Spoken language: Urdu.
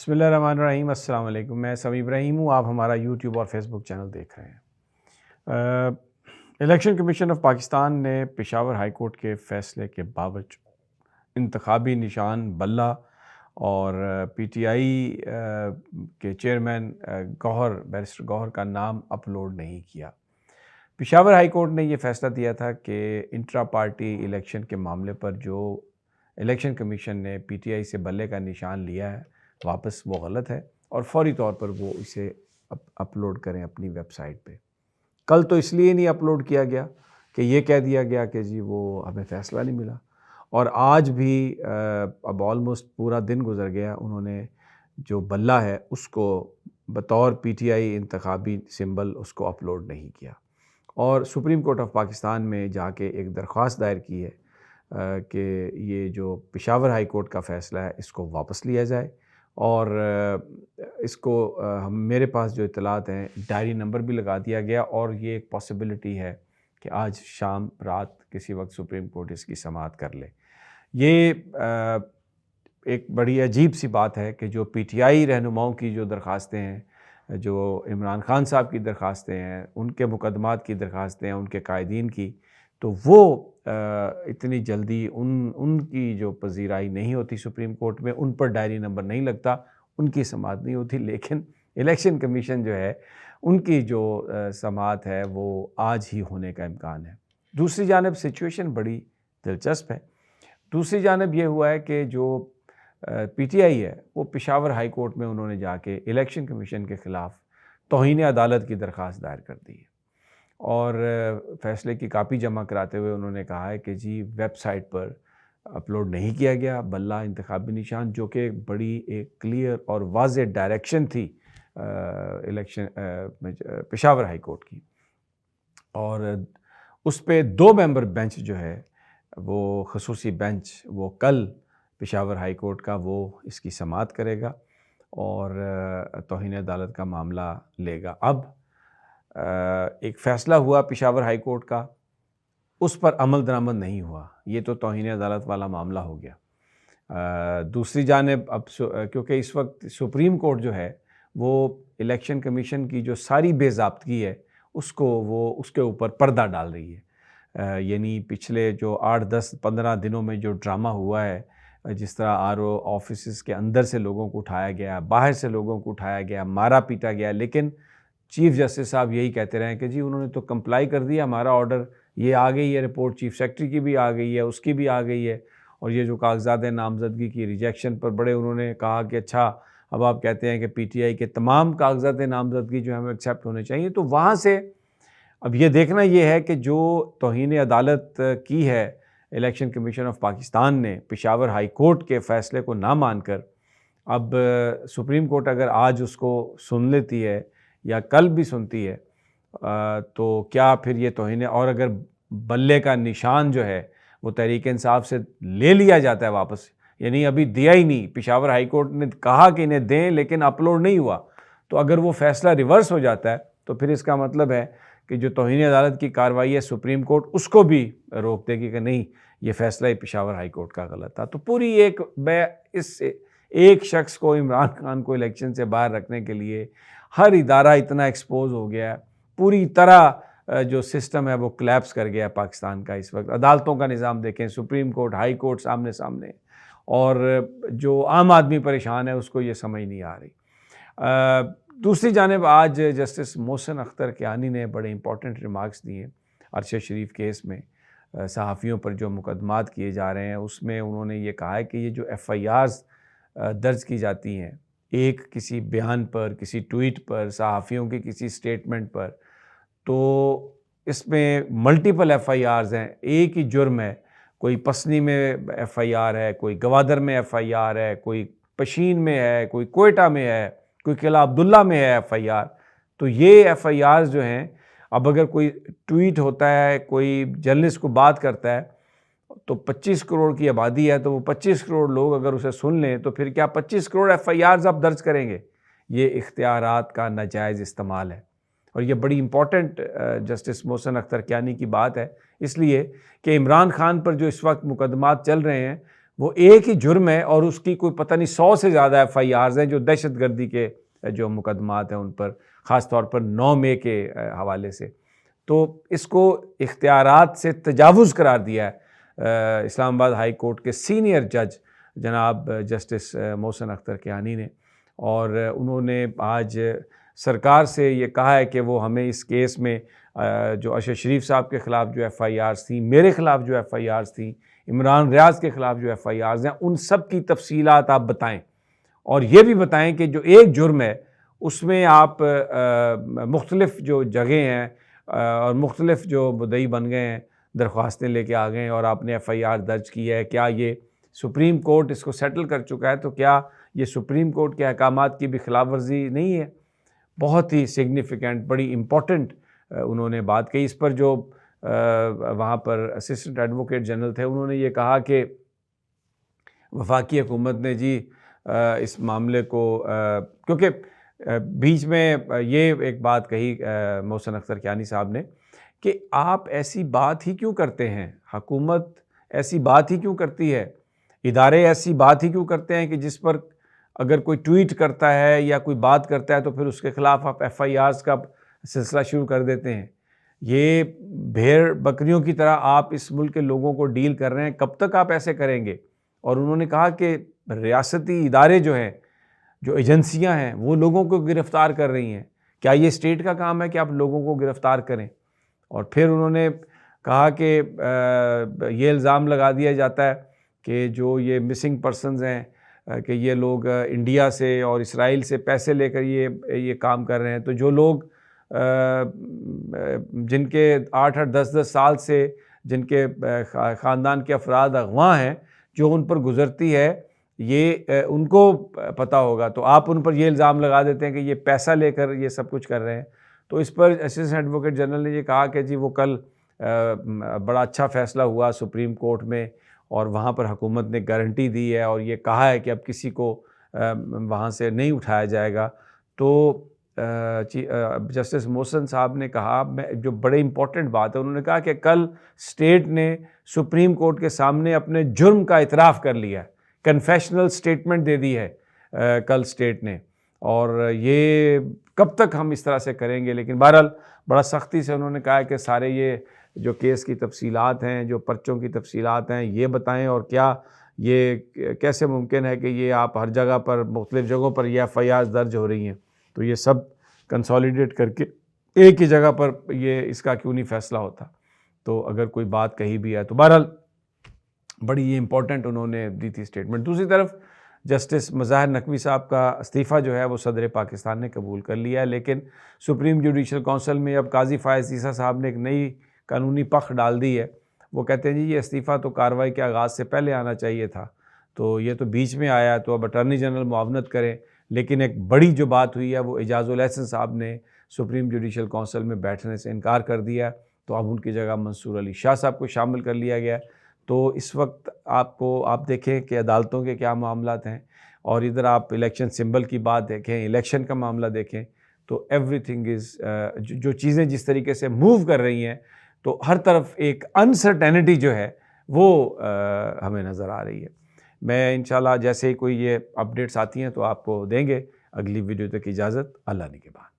بسم اللہ الرحمن الرحیم۔ السلام علیکم، میں سمیع ابراہیم ہوں۔ آپ ہمارا یوٹیوب اور فیس بک چینل دیکھ رہے ہیں۔ الیکشن کمیشن آف پاکستان نے پشاور ہائی کورٹ کے فیصلے کے باوجود انتخابی نشان بلہ اور پی ٹی آئی کے چیئرمین بیرسٹر گوہر کا نام اپلوڈ نہیں کیا۔ پشاور ہائی کورٹ نے یہ فیصلہ دیا تھا کہ انٹرا پارٹی الیکشن کے معاملے پر جو الیکشن کمیشن نے پی ٹی آئی سے بلے کا نشان لیا ہے واپس وہ غلط ہے اور فوری طور پر وہ اسے اپلوڈ کریں اپنی ویب سائٹ پہ۔ کل تو اس لیے نہیں اپلوڈ کیا گیا کہ یہ کہہ دیا گیا کہ جی وہ ہمیں فیصلہ نہیں ملا، اور آج بھی اب آلموسٹ پورا دن گزر گیا، انہوں نے جو بلہ ہے اس کو بطور پی ٹی آئی انتخابی سمبل اس کو اپلوڈ نہیں کیا، اور سپریم کورٹ آف پاکستان میں جا کے ایک درخواست دائر کی ہے کہ یہ جو پشاور ہائی کورٹ کا فیصلہ ہے اس کو واپس لیا جائے، اور اس کو میرے پاس جو اطلاعات ہیں ڈائری نمبر بھی لگا دیا گیا، اور یہ ایک پاسبلٹی ہے کہ آج شام رات کسی وقت سپریم کورٹ اس کی سماعت کر لے۔ یہ ایک بڑی عجیب سی بات ہے کہ جو پی ٹی آئی رہنماؤں کی جو درخواستیں ہیں، جو عمران خان صاحب کی درخواستیں ہیں، ان کے مقدمات کی درخواستیں ہیں، ان کے قائدین کی، تو وہ اتنی جلدی ان کی جو پذیرائی نہیں ہوتی سپریم کورٹ میں، ان پر ڈائری نمبر نہیں لگتا، ان کی سماعت نہیں ہوتی، لیکن الیکشن کمیشن جو ہے ان کی جو سماعت ہے وہ آج ہی ہونے کا امکان ہے۔ دوسری جانب سچویشن بڑی دلچسپ ہے۔ دوسری جانب یہ ہوا ہے کہ جو پی ٹی آئی ہے وہ پشاور ہائی کورٹ میں انہوں نے جا کے الیکشن کمیشن کے خلاف توہین عدالت کی درخواست دائر کر دی ہے، اور فیصلے کی کاپی جمع کراتے ہوئے انہوں نے کہا ہے کہ جی ویب سائٹ پر اپلوڈ نہیں کیا گیا بلہ انتخابی نشان، جو کہ بڑی ایک کلیئر اور واضح ڈائریکشن تھی الیکشن پشاور ہائی کورٹ کی، اور اس پہ 2 ممبر بینچ جو ہے وہ خصوصی بینچ وہ کل پشاور ہائی کورٹ کا وہ اس کی سماعت کرے گا اور توہین عدالت کا معاملہ لے گا۔ اب ایک فیصلہ ہوا پشاور ہائی کورٹ کا، اس پر عمل درآمد نہیں ہوا، یہ تو توہین عدالت والا معاملہ ہو گیا۔ دوسری جانب اب کیونکہ اس وقت سپریم کورٹ جو ہے وہ الیکشن کمیشن کی جو ساری بے ضابطگی ہے اس کے اوپر پردہ ڈال رہی ہے، یعنی پچھلے جو 8 10 15 دنوں میں جو ڈرامہ ہوا ہے، جس طرح آر او آفیسز کے اندر سے لوگوں کو اٹھایا گیا، باہر سے لوگوں کو اٹھایا گیا، مارا پیٹا گیا، لیکن چیف جسٹس صاحب یہی کہتے رہے کہ جی انہوں نے تو کمپلائی کر دیا، ہمارا آرڈر یہ آ گئی ہے، رپورٹ چیف سیکرٹری کی بھی آ گئی ہے، اس کی بھی آ گئی ہے، اور یہ جو کاغذات نامزدگی کی ریجیکشن پر بڑے انہوں نے کہا کہ اچھا اب آپ کہتے ہیں کہ پی ٹی آئی کے تمام کاغذات نامزدگی جو ہمیں ایکسیپٹ ہونے چاہیے، تو وہاں سے اب یہ دیکھنا یہ ہے کہ جو توہین عدالت کی ہے الیکشن کمیشن آف پاکستان نے پشاور ہائی کورٹ کے فیصلے کو نہ مان کر، اب سپریم کورٹ اگر آج اس کو سن لیتی ہے یا کل بھی سنتی ہے تو کیا پھر یہ توہین، اور اگر بلے کا نشان جو ہے وہ تحریک انصاف سے لے لیا جاتا ہے واپس، یعنی ابھی دیا ہی نہیں، پشاور ہائی کورٹ نے کہا کہ انہیں دیں لیکن اپلوڈ نہیں ہوا، تو اگر وہ فیصلہ ریورس ہو جاتا ہے تو پھر اس کا مطلب ہے کہ جو توہین عدالت کی کارروائی ہے سپریم کورٹ اس کو بھی روک دے گی کہ نہیں یہ فیصلہ ہی پشاور ہائی کورٹ کا غلط تھا۔ تو پوری اس ایک شخص کو، عمران خان کو، الیکشن سے باہر رکھنے کے لیے ہر ادارہ اتنا ایکسپوز ہو گیا ہے، پوری طرح جو سسٹم ہے وہ کلیپس کر گیا ہے پاکستان کا۔ اس وقت عدالتوں کا نظام دیکھیں، سپریم کورٹ، ہائی کورٹ سامنے، اور جو عام آدمی پریشان ہے اس کو یہ سمجھ نہیں آ رہی۔ دوسری جانب آج جسٹس محسن اختر کیانی نے بڑے امپورٹنٹ ریمارکس دیے ارشد شریف کیس میں، صحافیوں پر جو مقدمات کیے جا رہے ہیں اس میں انہوں نے یہ کہا ہے کہ یہ جو ایف آئی آرز درج کی جاتی ہیں ایک کسی بیان پر، کسی ٹویٹ پر، صحافیوں کی کسی سٹیٹمنٹ پر، تو اس میں ملٹیپل ایف آئی آرز ہیں، ایک ہی جرم ہے، کوئی پسنی میں ایف آئی آر ہے، کوئی گوادر میں ایف آئی آر ہے، کوئی پشین میں ہے، کوئی کوئٹہ میں ہے، کوئی قلعہ عبداللہ میں ہے ایف آئی آر۔ تو یہ ایف آئی آرز جو ہیں، اب اگر کوئی ٹویٹ ہوتا ہے، کوئی جرنلسٹ کو بات کرتا ہے، تو 25 کروڑ کی آبادی ہے، تو وہ 25 کروڑ لوگ اگر اسے سن لیں تو پھر کیا 25 کروڑ ایف آئی آرز آپ درج کریں گے؟ یہ اختیارات کا ناجائز استعمال ہے، اور یہ بڑی امپورٹنٹ جسٹس محسن اختر کیانی کی بات ہے، اس لیے کہ عمران خان پر جو اس وقت مقدمات چل رہے ہیں وہ ایک ہی جرم ہے اور اس کی کوئی پتہ نہیں 100 سے زیادہ FIRs ہیں جو دہشت گردی کے جو مقدمات ہیں ان پر، خاص طور پر 9 مئی کے حوالے سے. تو اس کو اختیارات سے تجاوز قرار دیا ہے اسلام آباد ہائی کورٹ کے سینئر جج جناب جسٹس محسن اختر کیانی نے، اور انہوں نے آج سرکار سے یہ کہا ہے کہ وہ ہمیں اس کیس میں جو اشرف شریف صاحب کے خلاف جو FIRs تھیں، میرے خلاف جو FIRs تھیں، عمران ریاض کے خلاف جو FIRs ہیں، ان سب کی تفصیلات آپ بتائیں، اور یہ بھی بتائیں کہ جو ایک جرم ہے اس میں آپ مختلف جو جگہیں ہیں اور مختلف جو مدعی بن گئے ہیں، درخواستیں لے کے آ گئے ہیں اور آپ نے FIR درج کی ہے، کیا یہ سپریم کورٹ اس کو سیٹل کر چکا ہے؟ تو کیا یہ سپریم کورٹ کے احکامات کی بھی خلاف ورزی نہیں ہے؟ بہت ہی سگنیفیکنٹ، بڑی امپورٹنٹ انہوں نے بات کہی. اس پر جو وہاں پر اسسٹنٹ ایڈوکیٹ جنرل تھے انہوں نے یہ کہا کہ وفاقی حکومت نے جی اس معاملے کو کیونکہ بیچ میں یہ ایک بات کہی محسن اختر کیانی صاحب نے کہ آپ ایسی بات ہی کیوں کرتے ہیں، حکومت ایسی بات ہی کیوں کرتی ہے، ادارے ایسی بات ہی کیوں کرتے ہیں کہ جس پر اگر کوئی ٹویٹ کرتا ہے یا کوئی بات کرتا ہے تو پھر اس کے خلاف آپ FIRs کا سلسلہ شروع کر دیتے ہیں. یہ بھیڑ بکریوں کی طرح آپ اس ملک کے لوگوں کو ڈیل کر رہے ہیں، کب تک آپ ایسے کریں گے؟ اور انہوں نے کہا کہ ریاستی ادارے جو ہیں، جو ایجنسیاں ہیں، وہ لوگوں کو گرفتار کر رہی ہیں. کیا یہ اسٹیٹ کا کام ہے کہ آپ لوگوں کو گرفتار کریں؟ اور پھر انہوں نے کہا کہ یہ الزام لگا دیا جاتا ہے کہ جو یہ مسنگ پرسنز ہیں کہ یہ لوگ انڈیا سے اور اسرائیل سے پیسے لے کر یہ کام کر رہے ہیں. تو جو لوگ جن کے 8-8 10-10 سال سے جن کے خاندان کے افراد اغواں ہیں، جو ان پر گزرتی ہے، یہ ان کو پتہ ہوگا. تو آپ ان پر یہ الزام لگا دیتے ہیں کہ یہ پیسہ لے کر یہ سب کچھ کر رہے ہیں. تو اس پر اسسٹنٹ ایڈوکیٹ جنرل نے یہ کہا کہ جی وہ کل بڑا اچھا فیصلہ ہوا سپریم کورٹ میں، اور وہاں پر حکومت نے گارنٹی دی ہے اور یہ کہا ہے کہ اب کسی کو وہاں سے نہیں اٹھایا جائے گا. تو جسٹس محسن صاحب نے کہا، جو بڑے امپورٹنٹ بات ہے، انہوں نے کہا کہ کل اسٹیٹ نے سپریم کورٹ کے سامنے اپنے جرم کا اعتراف کر لیا ہے، کنفیشنل اسٹیٹمنٹ دے دی ہے کل اسٹیٹ نے. اور یہ کب تک ہم اس طرح سے کریں گے؟ لیکن بہرحال بڑا سختی سے انہوں نے کہا کہ سارے یہ جو کیس کی تفصیلات ہیں، جو پرچوں کی تفصیلات ہیں، یہ بتائیں، اور کیا یہ کیسے ممکن ہے کہ یہ آپ ہر جگہ پر مختلف جگہوں پر یہ FIRs درج ہو رہی ہیں، تو یہ سب کنسالیڈیٹ کر کے ایک ہی جگہ پر یہ اس کا کیوں نہیں فیصلہ ہوتا؟ تو اگر کوئی بات کہی بھی ہے تو بہرحال بڑی یہ امپورٹنٹ انہوں نے دی تھی اسٹیٹمنٹ. دوسری طرف جسٹس مظاہر نقوی صاحب کا استعفیٰ جو ہے وہ صدر پاکستان نے قبول کر لیا ہے، لیکن سپریم جوڈیشل کونسل میں اب قاضی فائز عیسیٰ صاحب نے ایک نئی قانونی پخ ڈال دی ہے. وہ کہتے ہیں جی یہ استعفیٰ تو کارروائی کے آغاز سے پہلے آنا چاہیے تھا، تو یہ تو بیچ میں آیا، تو اب اٹارنی جنرل معاونت کریں. لیکن ایک بڑی جو بات ہوئی ہے وہ اعجاز الاحسن صاحب نے سپریم جوڈیشل کونسل میں بیٹھنے سے انکار کر دیا، تو اب ان کی جگہ منصور علی شاہ صاحب کو شامل کر لیا گیا. تو اس وقت آپ دیکھیں کہ عدالتوں کے کیا معاملات ہیں، اور ادھر آپ الیکشن سمبل کی بات دیکھیں، الیکشن کا معاملہ دیکھیں، تو ایوری تھنگ از جو چیزیں جس طریقے سے موو کر رہی ہیں، تو ہر طرف ایک انسرٹینٹی جو ہے وہ ہمیں نظر آ رہی ہے. میں انشاءاللہ جیسے ہی کوئی یہ اپڈیٹس آتی ہیں تو آپ کو دیں گے. اگلی ویڈیو تک اجازت، اللہ نے کے بعد.